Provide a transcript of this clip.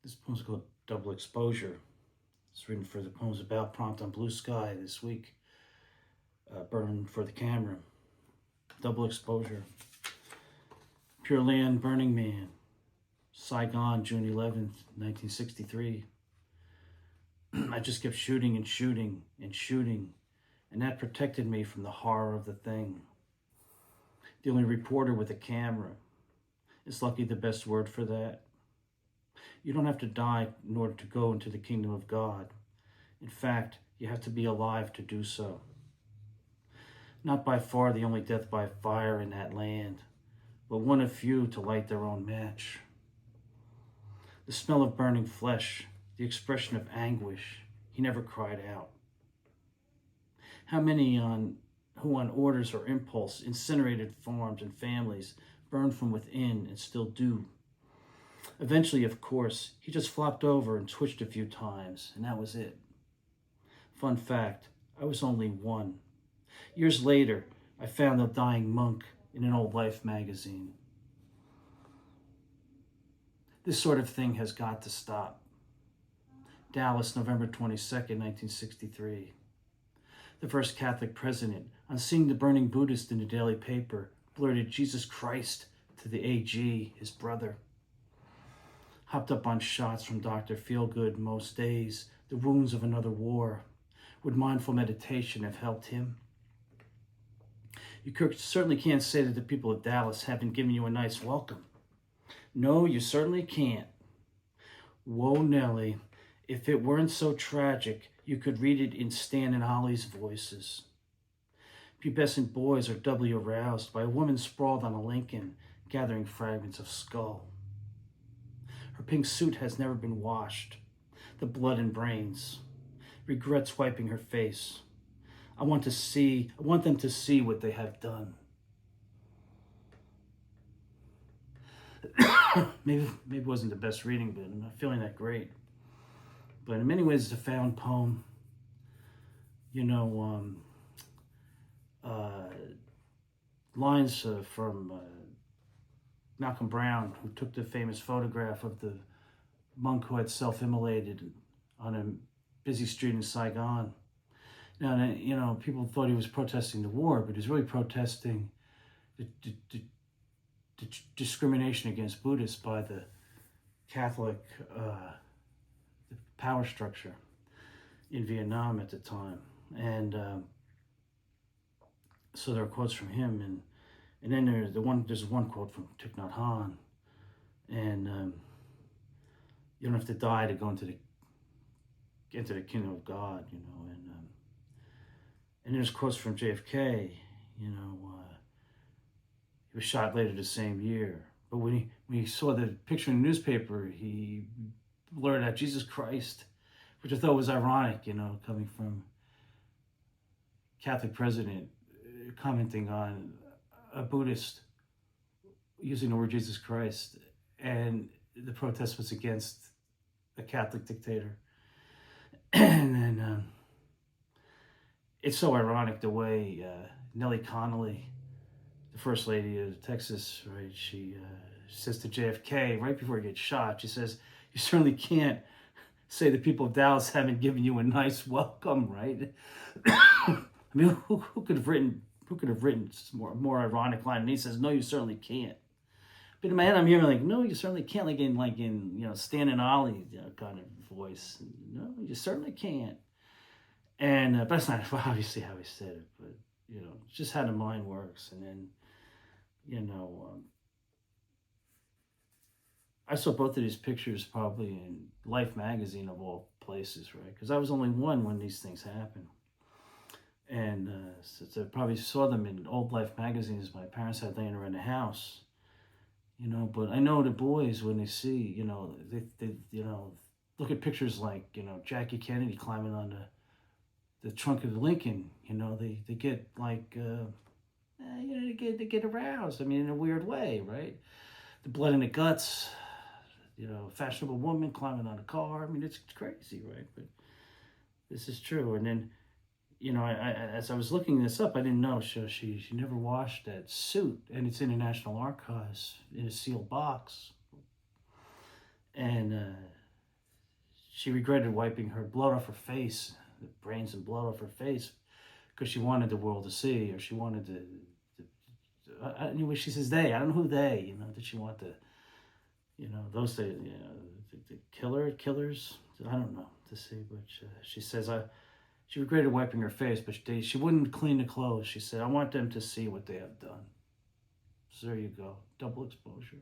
This poem's called Double Exposure. It's written for the Poems About prompt on Blue Sky this week. Burning for the camera. Double exposure. Pure Land, Burning Man. Saigon, June 11th, 1963. I just kept shooting and shooting and shooting, and that protected me from the horror of the thing. The only reporter with a camera. Is lucky the best word for that? You don't have to die in order to go into the kingdom of God. In fact, you have to be alive to do so. Not by far the only death by fire in that land, but one of few to light their own match. The smell of burning flesh, the expression of anguish, he never cried out. How many who on orders or impulse incinerated farms and families burned from within and still do? Eventually, of course, he just flopped over and twitched a few times, and that was it. Fun fact, I was only one. Years later, I found a dying monk in an old Life magazine. This sort of thing has got to stop. Dallas, November 22nd, 1963. The first Catholic president, on seeing the burning Buddhist in the daily paper, blurted Jesus Christ to the AG, his brother. Hopped up on shots from Dr. Feelgood most days, the wounds of another war. Would mindful meditation have helped him? You certainly can't say that the people of Dallas haven't given you a nice welcome. No, you certainly can't. Whoa, Nellie, if it weren't so tragic, you could read it in Stan and Ollie's voices. Pubescent boys are doubly aroused by a woman sprawled on a Lincoln, gathering fragments of skull. Her pink suit has never been washed. The blood and brains. Regrets wiping her face. I want them to see what they have done. maybe it wasn't the best reading, but I'm not feeling that great. But in many ways, it's a found poem. Lines from Malcolm Brown, who took the famous photograph of the monk who had self-immolated on a busy street in Saigon. Now, people thought he was protesting the war, but he was really protesting the discrimination against Buddhists by the Catholic the power structure in Vietnam at the time. And so there are quotes from him, and then there's one quote from Thich Nhat Hanh, and you don't have to die to go into the kingdom of God, and there's quotes from JFK, he was shot later the same year, but when he saw the picture in the newspaper, he blurted out Jesus Christ, which I thought was ironic, coming from Catholic president commenting on a Buddhist using the word Jesus Christ, and the protest was against a Catholic dictator. And then it's so ironic the way Nellie Connolly, the first lady of Texas, right, she says to JFK right before he gets shot, she says, "You certainly can't say the people of Dallas haven't given you a nice welcome," right? I mean, who could have written more ironic line? And he says, "No, you certainly can't." But in my head, I'm hearing like, "No, you certainly can't," like in Stan and Ollie kind of voice. "No, you certainly can't." And but that's not obviously how he said it, but it's just how the mind works. And then I saw both of these pictures probably in Life magazine of all places, right? Because I was only one when these things happened. And so I probably saw them in old Life magazines my parents had laying around the house, but I know the boys, when they see, they look at pictures like, Jackie Kennedy climbing on the trunk of the Lincoln, they get like, they get aroused, in a weird way, right? The blood in the guts, fashionable woman climbing on a car. It's crazy, right? But this is true. And then, as I was looking this up, I didn't know she never washed that suit, and it's in the National Archives in a sealed box. And she regretted wiping her blood off her face, the brains and blood off her face, because she wanted the world to see, or she wanted anyway, she says they. I don't know who they. Did she want those the killers? I don't know to see, but she says she regretted wiping her face, but she wouldn't clean the clothes. She said, I want them to see what they have done. So there you go, double exposure.